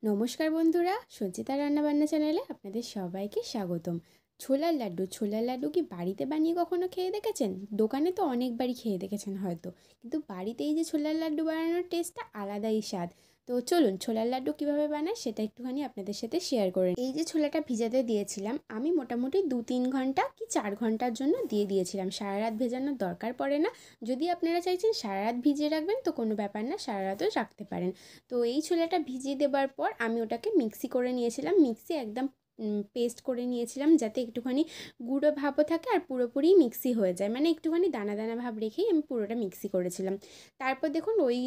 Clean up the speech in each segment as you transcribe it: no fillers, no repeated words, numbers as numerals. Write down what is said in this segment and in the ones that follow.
নমস্কার বন্ধুরা, সঞ্চিতা রান্নাবান্না চ্যানেলে আপনাদের সবাইকে স্বাগতম। ছোলার লাড্ডু কি বাড়িতে বানিয়ে কখনো খেয়ে দেখেছেন? দোকানে তো অনেকবারই খেয়ে দেখেছেন হয়তো, কিন্তু বাড়িতে এই যে ছোলার লাড্ডু বানানোর টেস্টটা আলাদাই স্বাদ। তো চলুন ছোলার লাড্ডু কীভাবে বানায় সেটা একটুখানি আপনাদের সাথে শেয়ার করে নিই। এই যে ছোলাটা ভিজাতে দিয়েছিলাম আমি মোটামুটি 2-3 ঘন্টা কি 4 ঘন্টার জন্য দিয়ে দিয়েছিলাম। সারা রাত ভেজানোর দরকার পড়ে না। যদি আপনারা চাইছেন সারা রাত ভিজিয়ে রাখবেন তো কোনো ব্যাপার না, সারা রাতও রাখতে পারেন। তো এই ছোলাটা ভিজিয়ে দেবার পর আমি ওটাকে মিক্সি করে নিয়েছিলাম। মিক্সি একদম পেস্ট করে নিয়েছিলাম, যাতে একটুখানি গুঁড়ো ভাবও থাকে আর পুরোপুরি মিক্সি হয়ে যায়, মানে একটুখানি দানা দানা ভাব রেখেই আমি পুরোটা মিক্সি করেছিলাম। তারপর দেখুন ওই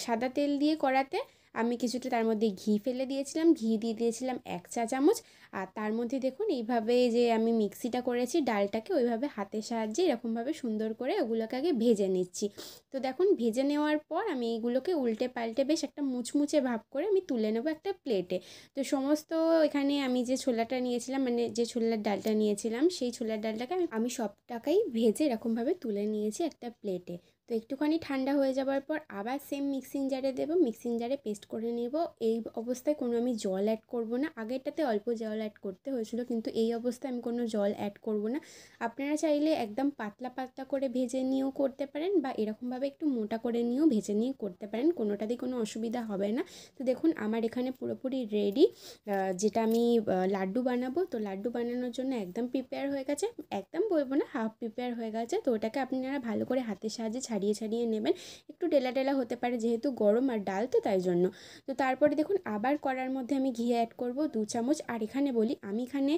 সাদা তেল দিয়ে কড়াতে আমি কিছুটা তার মধ্যে ঘি ফেলে দিয়েছিলাম, ঘি দিয়ে দিয়েছিলাম 1 চা চামচ। আর তার মধ্যে দেখুন এইভাবে যে আমি মিক্সিটা করেছি ডালটাকে ওইভাবে হাতের সাহায্যে এরকমভাবে সুন্দর করে ওগুলোকে আগে ভেজে নিচ্ছি। তো দেখুন ভেজে নেওয়ার পর আমি এইগুলোকে উল্টে পাল্টে বেশ একটা মুচমুচে ভাব করে আমি তুলে নেবো একটা প্লেটে। তো সমস্ত এখানে আমি যে ছোলাটা নিয়েছিলাম, মানে যে ছোলার ডালটা নিয়েছিলাম, সেই ছোলার ডালটাকে আমি সবটাকেই ভেজে এরকমভাবে তুলে নিয়েছি একটা প্লেটে। তো একটুখানি ঠান্ডা হয়ে যাওয়ার পর আবার সেম মিক্সিং জারে দেবো, মিক্সিং জারে পেস্ট করে নেব। এই অবস্থায় কোনো আমি জল অ্যাড করব না। আগেরটাতে অল্প জল অ্যাড করতে হয়েছিল, কিন্তু এই অবস্থায় আমি কোনো জল অ্যাড করব না। আপনারা চাইলে একদম পাতলা পাতলা করে ভেজে নিয়েও করতে পারেন, বা এরকমভাবে একটু মোটা করে নিয়েও ভেজে নিয়ে করতে পারেন, কোনোটাতেই কোনো অসুবিধা হবে না। তো দেখুন আমার এখানে পুরোপুরি রেডি, যেটা আমি লাড্ডু বানাবো। তো লাড্ডু বানানোর জন্য একদম প্রিপেয়ার হয়ে গেছে, একদম বলবো না, হাফ প্রিপেয়ার হয়ে গেছে। তো ওটাকে আপনারা ভালো করে হাতের সাহায্যে ছাড়িয়ে ছাড়িয়ে নেবেন। একটু ডেলা ডেলা হতে পারে যেহেতু গরম আর ডাল, তো তাই জন্য। তো তারপরে দেখুন আবার কড়ার মধ্যে আমি ঘি অ্যাড করব 2 চামচ। আর এখানে বলি আমি এখানে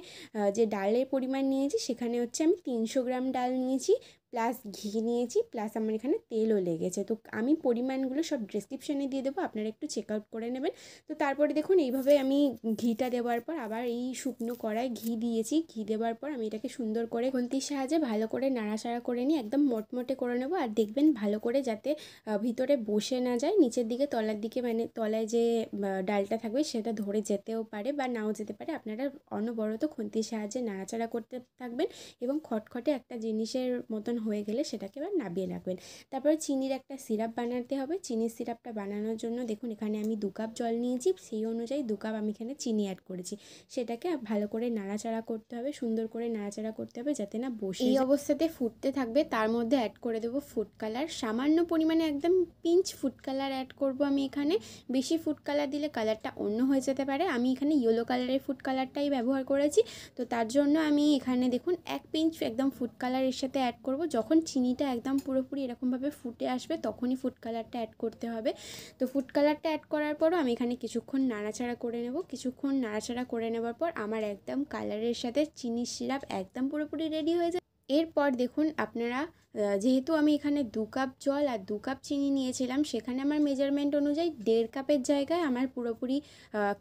যে ডালের পরিমাণ নিয়েছি সেখানে হচ্ছে আমি 300 গ্রাম ডাল নিয়েছি, প্লাস ঘি নিয়েছি, প্লাস আমার এখানে তেলও লেগেছে। তো আমি পরিমাণগুলো সব ডেসক্রিপশানে দিয়ে দেবো, আপনারা একটু চেক আউট করে নেবেন। তো তারপরে দেখুন এইভাবে আমি ঘিটা দেওয়ার পর আবার এই শুকনো কড়ায় ঘি দিয়েছি। ঘি দেওয়ার পর আমি এটাকে সুন্দর করে খুন্তির সাহায্যে ভালো করে নাড়াচাড়া করে নিয়ে একদম মটমটে করে নেবো। আর দেখবেন ভালো করে যাতে ভিতরে বসে না যায়, নিচের দিকে তলার দিকে, মানে তলায় যে ডালটা থাকবে সেটা ধরে যেতেও পারে বা নাও যেতে পারে। আপনারা অনবরত খুন্তির সাহায্যে নাড়াচাড়া করতে থাকবেন এবং খটখটে একটা জিনিসের মতন হয়ে গেলে সেটাকে এবার নামিয়ে রাখবেন। তারপরে চিনির একটা সিরাপ বানাতে হবে। চিনির সিরাপটা বানানোর জন্য দেখুন এখানে আমি 2 কাপ জল নিয়েছি, সেই অনুযায়ী 2 কাপ আমি এখানে চিনি অ্যাড করেছি। সেটাকে ভালো করে নাড়াচাড়া করতে হবে, সুন্দর করে নাড়াচাড়া করতে হবে যাতে না বসে এই অবস্থাতে ফুটতে থাকবে। তার মধ্যে অ্যাড করে দেবো ফুড কালার, সামান্য পরিমাণে একদম পিঞ্চ ফুড কালার অ্যাড করব আমি এখানে। বেশি ফুড কালার দিলে কালারটা অন্য হয়ে যেতে পারে, আমি এখানে ইয়েলো কালারের ফুড কালারটাই ব্যবহার করেছি। তো তার জন্য আমি এখানে দেখুন 1 পিঞ্চ একদম ফুড কালারের সাথে অ্যাড করব। যখন চিনিটা একদম পুরোপুরি এরকমভাবে ফুটে আসবে তখনই ফুড কালারটা অ্যাড করতে হবে। তো ফুড কালারটা অ্যাড করার পরও আমি এখানে কিছুক্ষণ নাড়াচাড়া করে নেব। কিছুক্ষণ নাড়াচাড়া করে নেবার পর আমার একদম কালারের সাথে চিনির সিরাপ একদম পুরোপুরি রেডি হয়ে যায়। এরপর দেখুন আপনারা, যেহেতু আমি এখানে 2 কাপ জল আর 2 কাপ চিনি নিয়েছিলাম, সেখানে আমার মেজারমেন্ট অনুযায়ী 1.5 কাপের জায়গায় আমার পুরোপুরি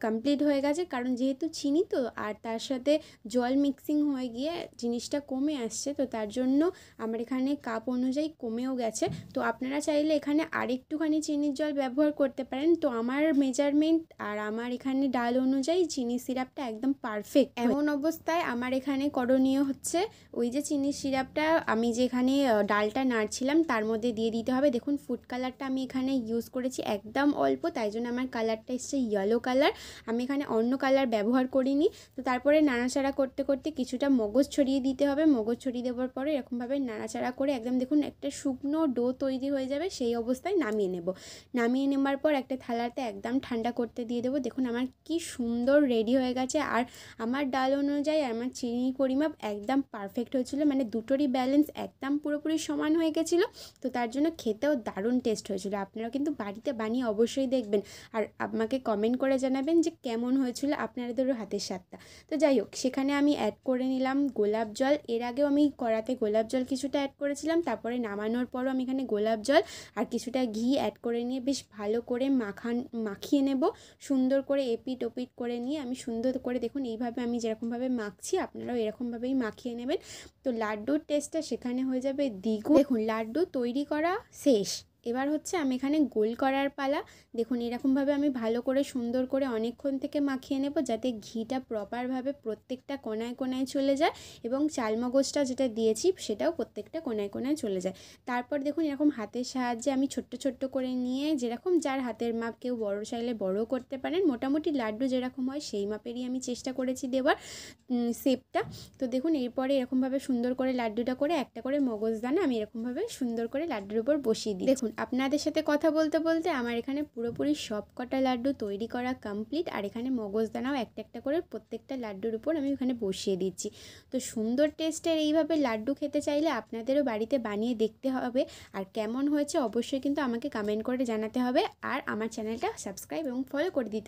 কমপ্লিট হয়ে গেছে। কারণ যেহেতু চিনি তো, আর তার সাথে জল মিক্সিং হয়ে গিয়ে জিনিসটা কমে আসছে, তো তার জন্য আমার এখানে কাপ অনুযায়ী কমেও গেছে। তো আপনারা চাইলে এখানে আরেকটুখানি চিনির জল ব্যবহার করতে পারেন। তো আমার মেজারমেন্ট আর আমার এখানে ডাল অনুযায়ী চিনির সিরাপটা একদম পারফেক্ট। এমন অবস্থায় আমার এখানে করণীয় হচ্ছে ওই যে চিনির সিরাপটা আমি যেখানে ডালটা নাড়ছিলাম তার মধ্যে দিয়ে দিতে হবে। দেখুন ফুড কালারটা আমি এখানে ইউজ করেছি একদম অল্প, তাই জন্য আমার কালারটা এসছে ইয়েলো কালার, আমি এখানে অন্য কালার ব্যবহার করিনি। তো তারপরে নাড়াচাড়া করতে করতে কিছুটা মগজ ছড়িয়ে দিতে হবে। মগজ ছড়িয়ে দেওয়ার পরে এরকমভাবে নাড়াচাড়া করে একদম দেখুন একটা শুকনো ডো তৈরি হয়ে যাবে, সেই অবস্থায় নামিয়ে নেব। নামিয়ে নেবার পর একটা থালাতে একদম ঠান্ডা করতে দিয়ে দেবো। দেখুন আমার কি সুন্দর রেডি হয়ে গেছে, আর আমার ডাল অনুযায়ী আমার চিনির পরিমাপ একদম পারফেক্ট হয়েছিল, মানে দুটোরই ব্যালেন্স একদম পুরোপুরি সমান হয়ে গেছিলো। তো তার জন্য খেতেও দারুণ টেস্ট হয়েছিল। আপনারা কিন্তু বাড়িতে বানিয়ে অবশ্যই দেখবেন আর আমাকে কমেন্ট করে জানাবেন যে কেমন হয়েছিল আপনাদেরও হাতের স্বাদটা। তো যাই হোক, সেখানে আমি অ্যাড করে নিলাম গোলাপ জল। এর আগেও আমি কড়াতে গোলাপ জল কিছুটা অ্যাড করেছিলাম, তারপরে নামানোর পরও আমি এখানে গোলাপ জল আর কিছুটা ঘি অ্যাড করে নিয়ে বেশ ভালো করে মাখিয়ে নেব। সুন্দর করে এপিট ওপিট করে নিয়ে আমি সুন্দর করে, দেখুন এইভাবে আমি যেরকমভাবে মাখছি আপনারাও এরকমভাবেই মাখিয়ে নেবেন। তো লাড্ডুর টেস্টটা সেখানে হয়ে যাবে দ্বিগুণ। দেখুন লাড্ডু তৈরি করা শেষ। এবার হচ্ছে আমি এখানে গোল করার পালা। দেখুন এরকমভাবে আমি ভালো করে সুন্দর করে অনেকক্ষণ থেকে মাখিয়ে নেব, যাতে ঘিটা প্রপারভাবে প্রত্যেকটা কোণায় কোণায় চলে যায় এবং চালমগজটা যেটা দিয়েছি সেটাও প্রত্যেকটা কোণায় কোণায় চলে যায়। তারপর দেখুন এরকম হাতের সাহায্যে আমি ছোট্ট ছোট্ট করে নিয়ে, যেরকম যার হাতের মাপ, কেউ বড় চাইলে বড়ও করতে পারেন, মোটামুটি লাড্ডু যেরকম হয় সেই মাপেরই আমি চেষ্টা করেছি দেওয়ার শেপটা। তো দেখুন এরপরে এরকমভাবে সুন্দর করে লাড্ডুটা করে একটা করে মগজদানা আমি এরকমভাবে সুন্দর করে লাড্ডুর উপর বসিয়ে দিই। দেখুন আপনাদের সাথে কথা বলতে বলতে আমার এখানে পুরোপুরি সব কটা লাড্ডু তৈরি করা কমপ্লিট, আর এখানে মগজদানাও একটা একটা করে প্রত্যেকটা লাড্ডুর উপর আমি এখানে বসিয়ে দিচ্ছি। তো সুন্দর টেস্টের এইভাবে লাড্ডু খেতে চাইলে আপনাদেরও বাড়িতে বানিয়ে দেখতে হবে, আর কেমন হয়েছে অবশ্যই কিন্তু আমাকে কমেন্ট করে জানাতে হবে, আর আমার চ্যানেলটা সাবস্ক্রাইব এবং ফলো করে দিতে